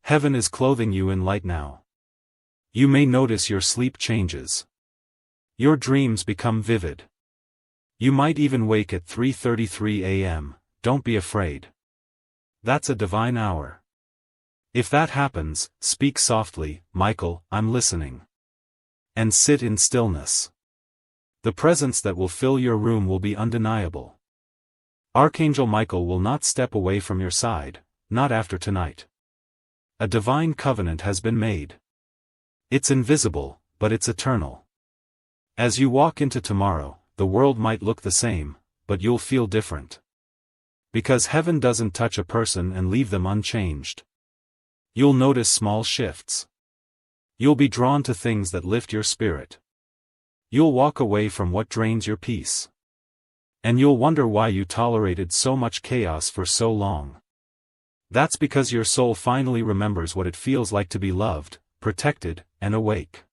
Heaven is clothing you in light now. You may notice your sleep changes. Your dreams become vivid. You might even wake at 3:33 a.m., don't be afraid. That's a divine hour. If that happens, speak softly, Michael, I'm listening. And sit in stillness. The presence that will fill your room will be undeniable. Archangel Michael will not step away from your side, not after tonight. A divine covenant has been made. It's invisible, but it's eternal. As you walk into tomorrow, the world might look the same, but you'll feel different. Because heaven doesn't touch a person and leave them unchanged. You'll notice small shifts. You'll be drawn to things that lift your spirit. You'll walk away from what drains your peace. And you'll wonder why you tolerated so much chaos for so long. That's because your soul finally remembers what it feels like to be loved, protected, and awake.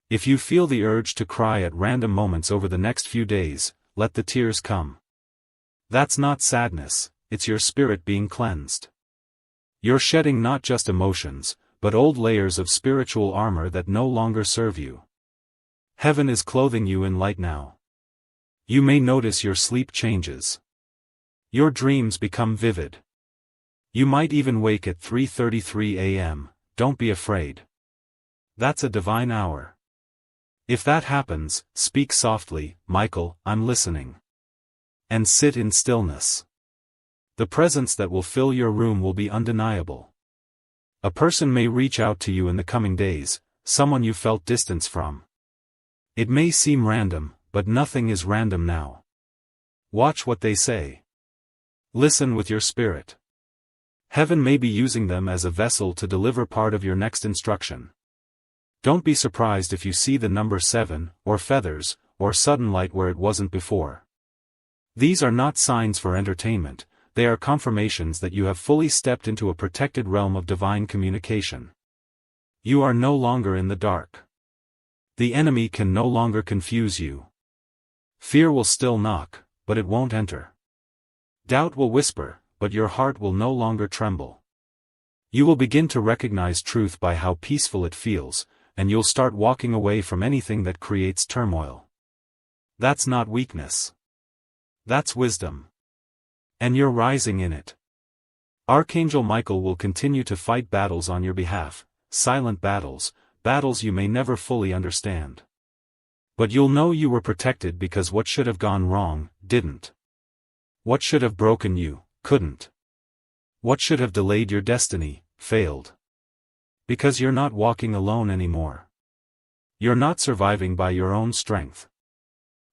If you feel the urge to cry at random moments over the next few days, let the tears come. That's not sadness, it's your spirit being cleansed. You're shedding not just emotions, but old layers of spiritual armor that no longer serve you. Heaven is clothing you in light now. You may notice your sleep changes. Your dreams become vivid. You might even wake at 3:33 a.m., don't be afraid. That's a divine hour. If that happens, speak softly, Michael, I'm listening. And sit in stillness. The presence that will fill your room will be undeniable. A person may reach out to you in the coming days, someone you felt distance from. It may seem random, but nothing is random now. Watch what they say. Listen with your spirit. Heaven may be using them as a vessel to deliver part of your next instruction. Don't be surprised if you see the number 7, or feathers, or sudden light where it wasn't before. These are not signs for entertainment, they are confirmations that you have fully stepped into a protected realm of divine communication. You are no longer in the dark. The enemy can no longer confuse you. Fear will still knock, but it won't enter. Doubt will whisper, but your heart will no longer tremble. You will begin to recognize truth by how peaceful it feels, and you'll start walking away from anything that creates turmoil. That's not weakness. That's wisdom. And you're rising in it. Archangel Michael will continue to fight battles on your behalf, silent battles, battles you may never fully understand. But you'll know you were protected because what should have gone wrong, didn't. What should have broken you, couldn't. What should have delayed your destiny, failed. Because you're not walking alone anymore. You're not surviving by your own strength.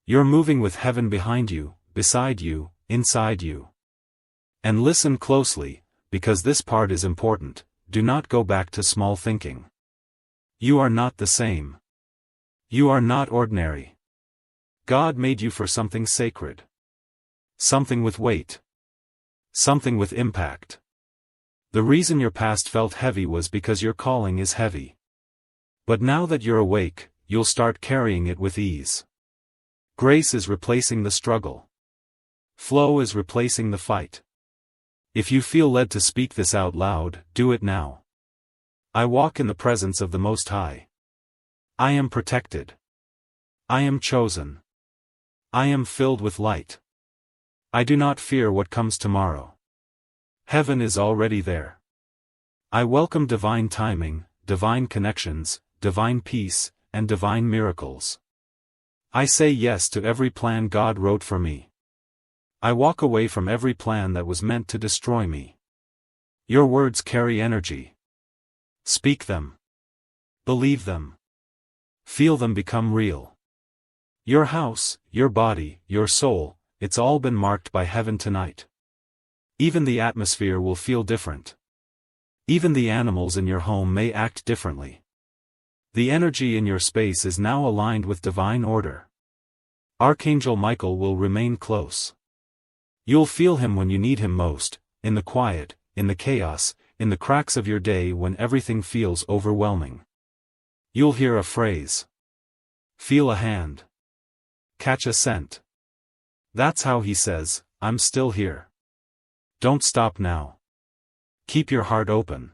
You're moving with heaven behind you, beside you, inside you. And listen closely, because this part is important, do not go back to small thinking. You are not the same. You are not ordinary. God made you for something sacred. Something with weight. Something with impact. The reason your past felt heavy was because your calling is heavy. But now that you're awake, you'll start carrying it with ease. Grace is replacing the struggle. Flow is replacing the fight. If you feel led to speak this out loud, do it now. I walk in the presence of the Most High. I am protected. I am chosen. I am filled with light. I do not fear what comes tomorrow. Heaven is already there. I welcome divine timing, divine connections, divine peace, and divine miracles. I say yes to every plan God wrote for me. I walk away from every plan that was meant to destroy me. Your words carry energy. Speak them. Believe them. Feel them become real. Your house, your body, your soul, it's all been marked by heaven tonight. Even the atmosphere will feel different. Even the animals in your home may act differently. The energy in your space is now aligned with divine order. Archangel Michael will remain close. You'll feel him when you need him most, in the quiet, in the chaos, in the cracks of your day when everything feels overwhelming. You'll hear a phrase. Feel a hand. Catch a scent. That's how he says, I'm still here. Don't stop now. Keep your heart open.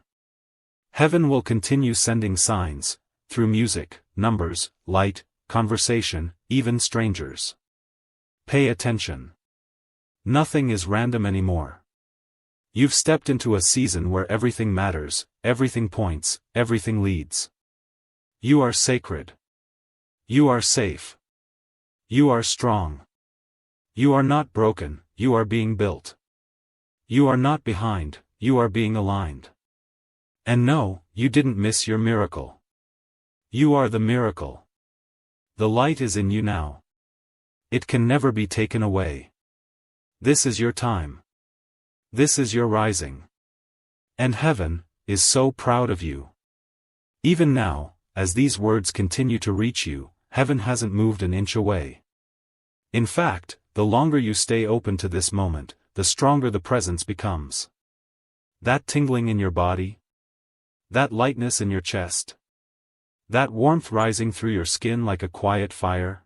Heaven will continue sending signs, through music, numbers, light, conversation, even strangers. Pay attention. Nothing is random anymore. You've stepped into a season where everything matters, everything points, everything leads. You are sacred. You are safe. You are strong. You are not broken, you are being built. You are not behind, you are being aligned. And no, you didn't miss your miracle. You are the miracle. The light is in you now. It can never be taken away. This is your time. This is your rising. And heaven is so proud of you. Even now, as these words continue to reach you, heaven hasn't moved an inch away. In fact, the longer you stay open to this moment, the stronger the presence becomes. That tingling in your body, that lightness in your chest, that warmth rising through your skin like a quiet fire,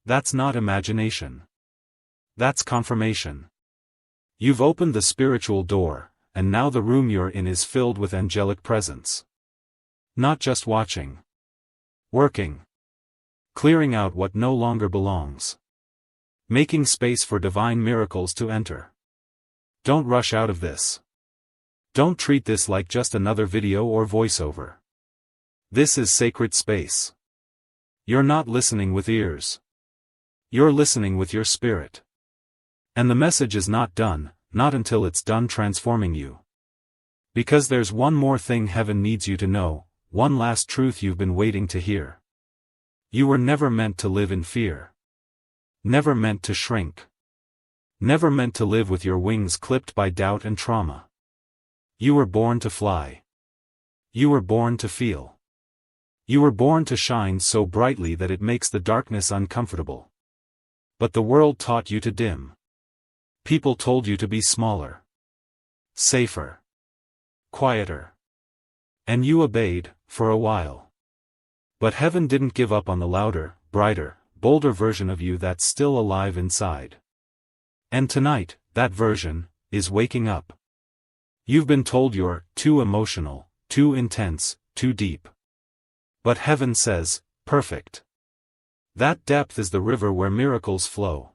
that's not imagination. That's confirmation. You've opened the spiritual door, and now the room you're in is filled with angelic presence. Not just watching. Working. Clearing out what no longer belongs. Making space for divine miracles to enter. Don't rush out of this. Don't treat this like just another video or voiceover. This is sacred space. You're not listening with ears. You're listening with your spirit. And the message is not done, not until it's done transforming you. Because there's one more thing heaven needs you to know, one last truth you've been waiting to hear. You were never meant to live in fear. Never meant to shrink. Never meant to live with your wings clipped by doubt and trauma. You were born to fly. You were born to feel. You were born to shine so brightly that it makes the darkness uncomfortable. But the world taught you to dim. People told you to be smaller. Safer. Quieter. And you obeyed, for a while. But heaven didn't give up on the louder, brighter, bolder version of you that's still alive inside. And tonight, that version is waking up. You've been told you're too emotional, too intense, too deep. But heaven says, perfect. That depth is the river where miracles flow.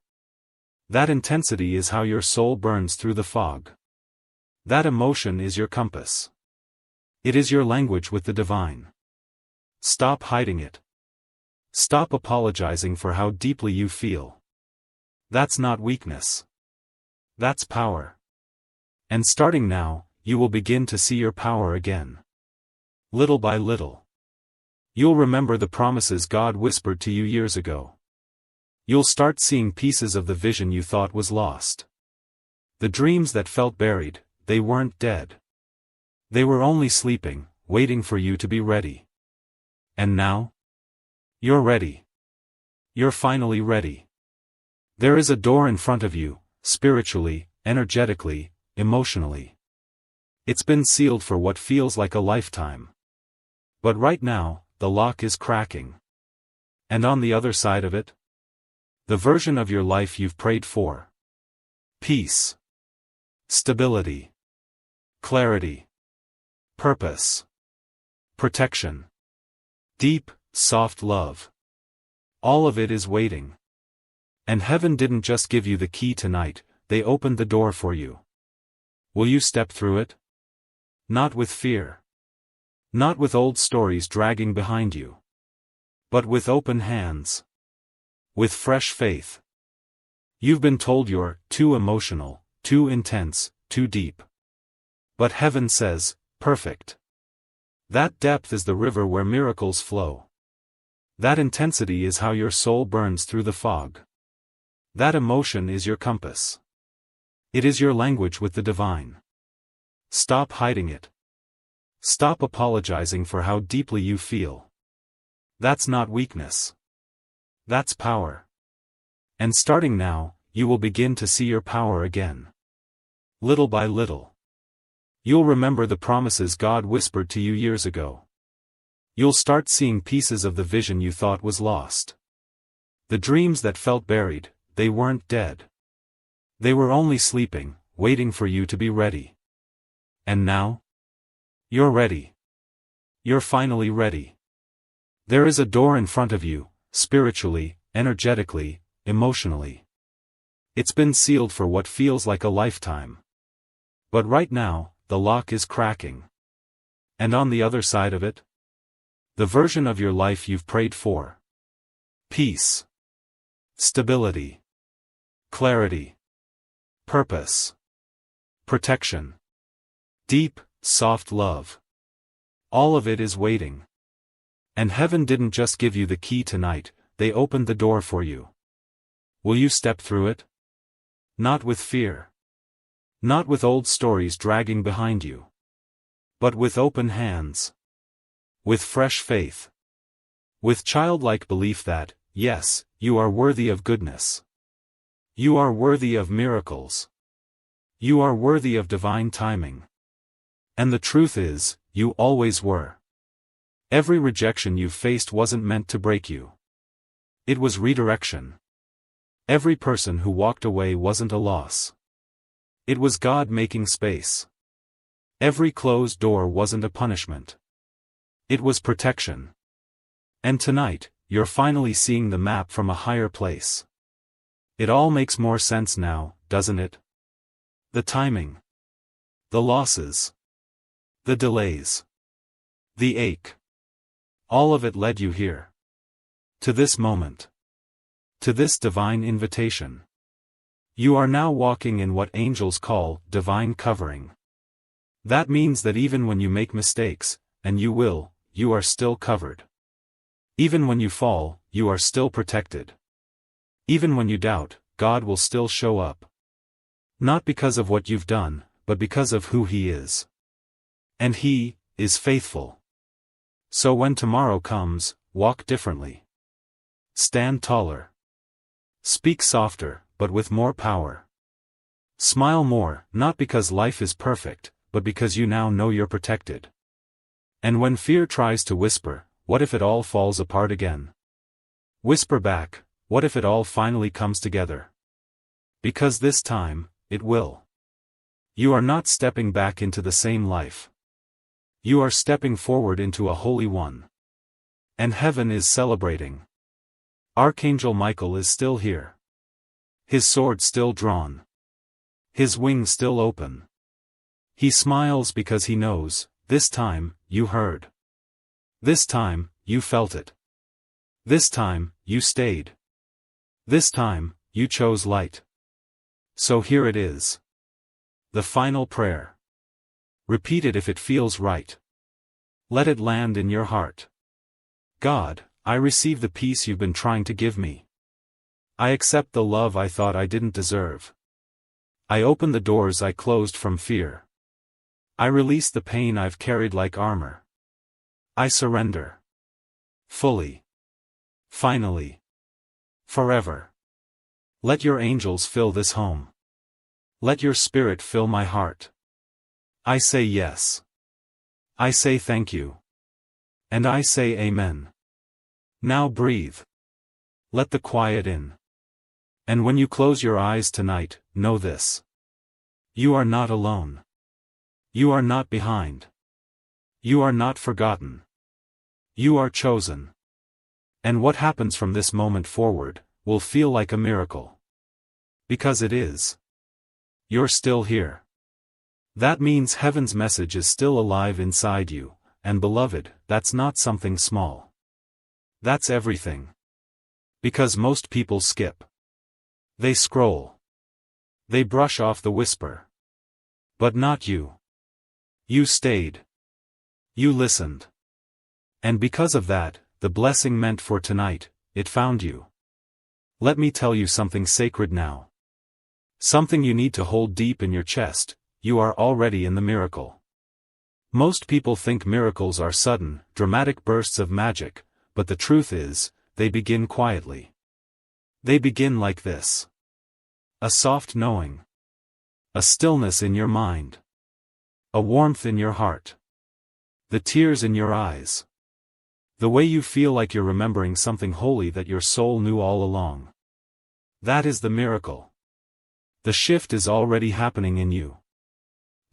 That intensity is how your soul burns through the fog. That emotion is your compass. It is your language with the divine. Stop hiding it. Stop apologizing for how deeply you feel. That's not weakness. That's power. And starting now, you will begin to see your power again. Little by little. You'll remember the promises God whispered to you years ago. You'll start seeing pieces of the vision you thought was lost. The dreams that felt buried, they weren't dead. They were only sleeping, waiting for you to be ready. And now? You're ready. You're finally ready. There is a door in front of you, spiritually, energetically, emotionally. It's been sealed for what feels like a lifetime. But right now, the lock is cracking. And on the other side of it? The version of your life you've prayed for. Peace. Stability. Clarity. Purpose. Protection. Deep, soft love. All of it is waiting. And heaven didn't just give you the key tonight, they opened the door for you. Will you step through it? Not with fear. Not with old stories dragging behind you. But with open hands. With fresh faith. You've been told you're too emotional, too intense, too deep. But heaven says, perfect. That depth is the river where miracles flow. That intensity is how your soul burns through the fog. That emotion is your compass. It is your language with the divine. Stop hiding it. Stop apologizing for how deeply you feel. That's not weakness. That's power. And starting now, you will begin to see your power again. Little by little. You'll remember the promises God whispered to you years ago. You'll start seeing pieces of the vision you thought was lost. The dreams that felt buried, they weren't dead. They were only sleeping, waiting for you to be ready. And now? You're ready. You're finally ready. There is a door in front of you, spiritually, energetically, emotionally. It's been sealed for what feels like a lifetime. But right now, the lock is cracking. And on the other side of it? The version of your life you've prayed for. Peace. stability, clarity, purpose, protection, deep, soft love. All of it is waiting. And heaven didn't just give you the key tonight, they opened the door for you. Will you step through it? Not with fear. Not with old stories dragging behind you. But with open hands. With fresh faith. With childlike belief that, yes, you are worthy of goodness. You are worthy of miracles. You are worthy of divine timing. And the truth is, you always were. Every rejection you've faced wasn't meant to break you. It was redirection. Every person who walked away wasn't a loss. It was God making space. Every closed door wasn't a punishment. It was protection. And tonight, you're finally seeing the map from a higher place. It all makes more sense now, doesn't it? The timing. The losses. The delays. The ache. All of it led you here. To this moment. To this divine invitation. You are now walking in what angels call divine covering. That means that even when you make mistakes, and you will, you are still covered. Even when you fall, you are still protected. Even when you doubt, God will still show up. Not because of what you've done, but because of who He is. And He is faithful. So when tomorrow comes, walk differently. Stand taller. Speak softer, but with more power. Smile more, not because life is perfect, but because you now know you're protected. And when fear tries to whisper, what if it all falls apart again? Whisper back, what if it all finally comes together? Because this time, it will. You are not stepping back into the same life. You are stepping forward into a holy one. And heaven is celebrating. Archangel Michael is still here. His sword still drawn. His wings still open. He smiles because he knows, this time, you heard. This time, you felt it. This time, you stayed. This time, you chose light. So here it is. The final prayer. Repeat it if it feels right. Let it land in your heart. God, I receive the peace you've been trying to give me. I accept the love I thought I didn't deserve. I open the doors I closed from fear. I release the pain I've carried like armor. I surrender. Fully. Finally. Forever. Let your angels fill this home. Let your spirit fill my heart. I say yes. I say thank you. And I say amen. Now breathe. Let the quiet in. And when you close your eyes tonight, know this. You are not alone. You are not behind. You are not forgotten. You are chosen. And what happens from this moment forward, will feel like a miracle. Because it is. You're still here. That means heaven's message is still alive inside you, and beloved, that's not something small. That's everything. Because most people skip. They scroll. They brush off the whisper. But not you. You stayed. You listened. And because of that, the blessing meant for tonight, it found you. Let me tell you something sacred now. Something you need to hold deep in your chest. You are already in the miracle. Most people think miracles are sudden, dramatic bursts of magic, but the truth is, they begin quietly. They begin like this. A soft knowing. A stillness in your mind. A warmth in your heart. The tears in your eyes. The way you feel like you're remembering something holy that your soul knew all along. That is the miracle. The shift is already happening in you.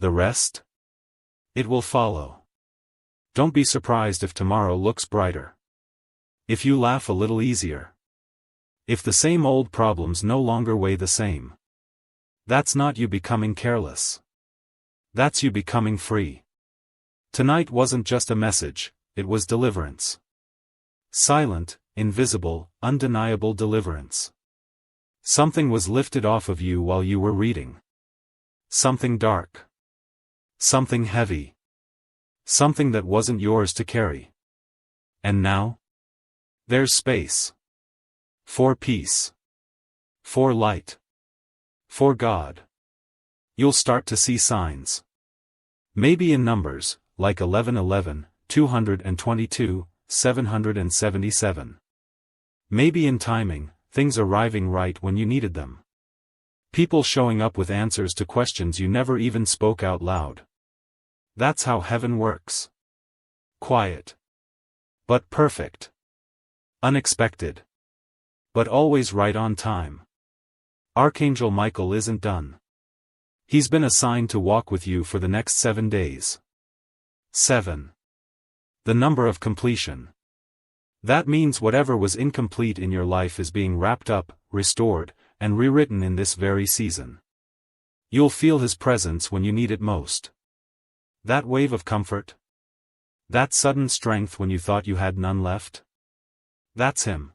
The rest? It will follow. Don't be surprised if tomorrow looks brighter. If you laugh a little easier. If the same old problems no longer weigh the same. That's not you becoming careless. That's you becoming free. Tonight wasn't just a message, it was deliverance. Silent, invisible, undeniable deliverance. Something was lifted off of you while you were reading. Something dark. Something heavy. Something that wasn't yours to carry. And now? There's space. For peace. For light. For God. You'll start to see signs. Maybe in numbers, like 1111, 222, 777. Maybe in timing, things arriving right when you needed them. People showing up with answers to questions you never even spoke out loud. That's how heaven works. Quiet. But perfect. Unexpected. But always right on time. Archangel Michael isn't done. He's been assigned to walk with you for the next 7 days. 7. The number of completion. That means whatever was incomplete in your life is being wrapped up, restored, and rewritten in this very season. You'll feel His presence when you need it most. That wave of comfort. That sudden strength when you thought you had none left. That's Him.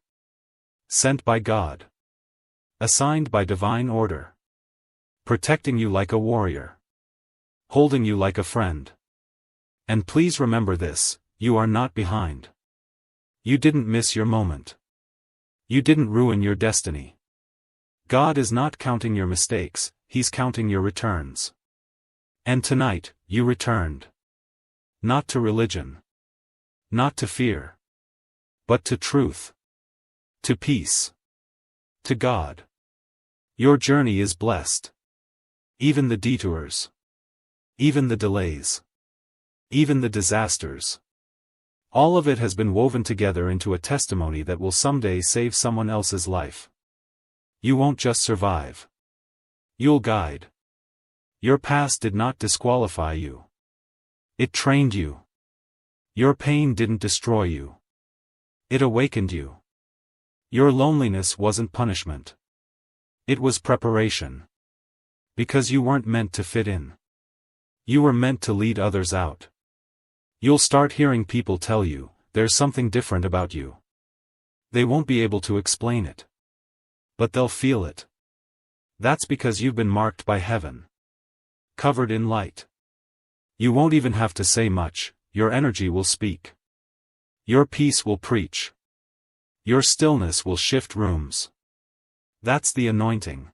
Sent by God. Assigned by divine order. Protecting you like a warrior. Holding you like a friend. And please remember this, you are not behind. You didn't miss your moment. You didn't ruin your destiny. God is not counting your mistakes, He's counting your returns. And tonight, you returned. Not to religion. Not to fear. But to truth. To peace. To God. Your journey is blessed. Even the detours. Even the delays. Even the disasters. All of it has been woven together into a testimony that will someday save someone else's life. You won't just survive. You'll guide. Your past did not disqualify you. It trained you. Your pain didn't destroy you. It awakened you. Your loneliness wasn't punishment. It was preparation. Because you weren't meant to fit in. You were meant to lead others out. You'll start hearing people tell you, there's something different about you. They won't be able to explain it. But they'll feel it. That's because you've been marked by heaven. Covered in light. You won't even have to say much, your energy will speak. Your peace will preach. Your stillness will shift rooms. That's the anointing.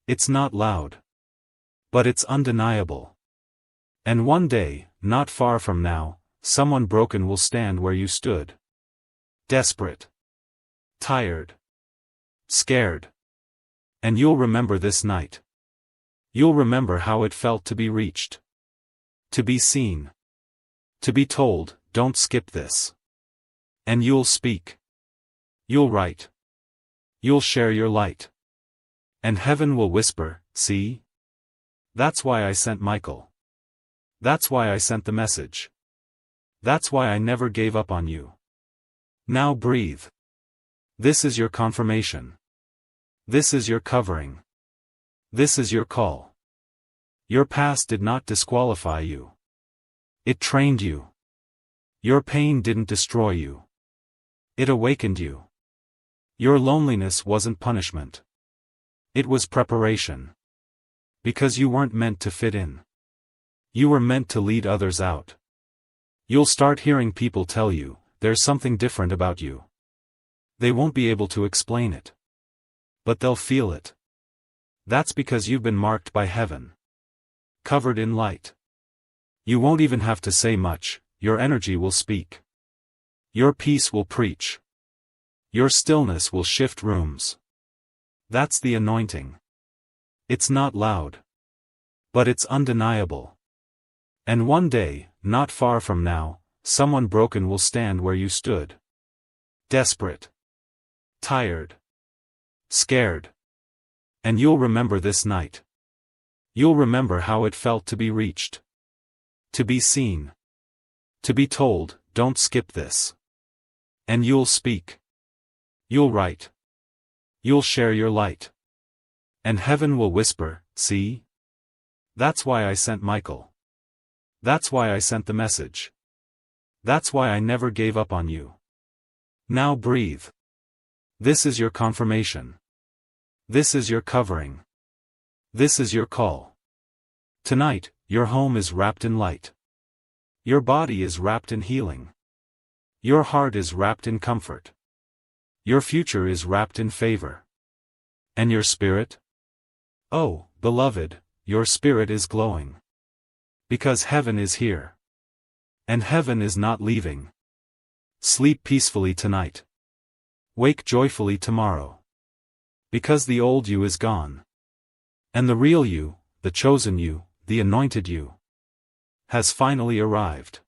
It's not loud. But it's undeniable. And one day, not far from now, someone broken will stand where you stood. Desperate. Tired. Scared. And you'll remember this night. You'll remember how it felt to be reached. To be seen. To be told, don't skip this. And you'll speak. You'll write. You'll share your light. And heaven will whisper, see? That's why I sent Michael. That's why I sent the message. That's why I never gave up on you. Now breathe. This is your confirmation. This is your covering. This is your call. Your past did not disqualify you. It trained you. Your pain didn't destroy you. It awakened you. Your loneliness wasn't punishment. It was preparation. Because you weren't meant to fit in. You were meant to lead others out. You'll start hearing people tell you, there's something different about you. They won't be able to explain it. But they'll feel it. That's because you've been marked by heaven. Covered in light. You won't even have to say much, your energy will speak. Your peace will preach. Your stillness will shift rooms. That's the anointing. It's not loud. But it's undeniable. And one day, not far from now, someone broken will stand where you stood. Desperate. Tired. Scared. And you'll remember this night. You'll remember how it felt to be reached. To be seen. To be told, don't skip this. And you'll speak. You'll write. You'll share your light. And heaven will whisper, see? That's why I sent Michael. That's why I sent the message. That's why I never gave up on you. Now breathe. This is your confirmation. This is your covering. This is your call. Tonight, your home is wrapped in light. Your body is wrapped in healing. Your heart is wrapped in comfort. Your future is wrapped in favor. And your spirit? Oh, beloved, your spirit is glowing. Because heaven is here. And heaven is not leaving. Sleep peacefully tonight. Wake joyfully tomorrow. Because the old you is gone. And the real you, the chosen you, the anointed you, has finally arrived.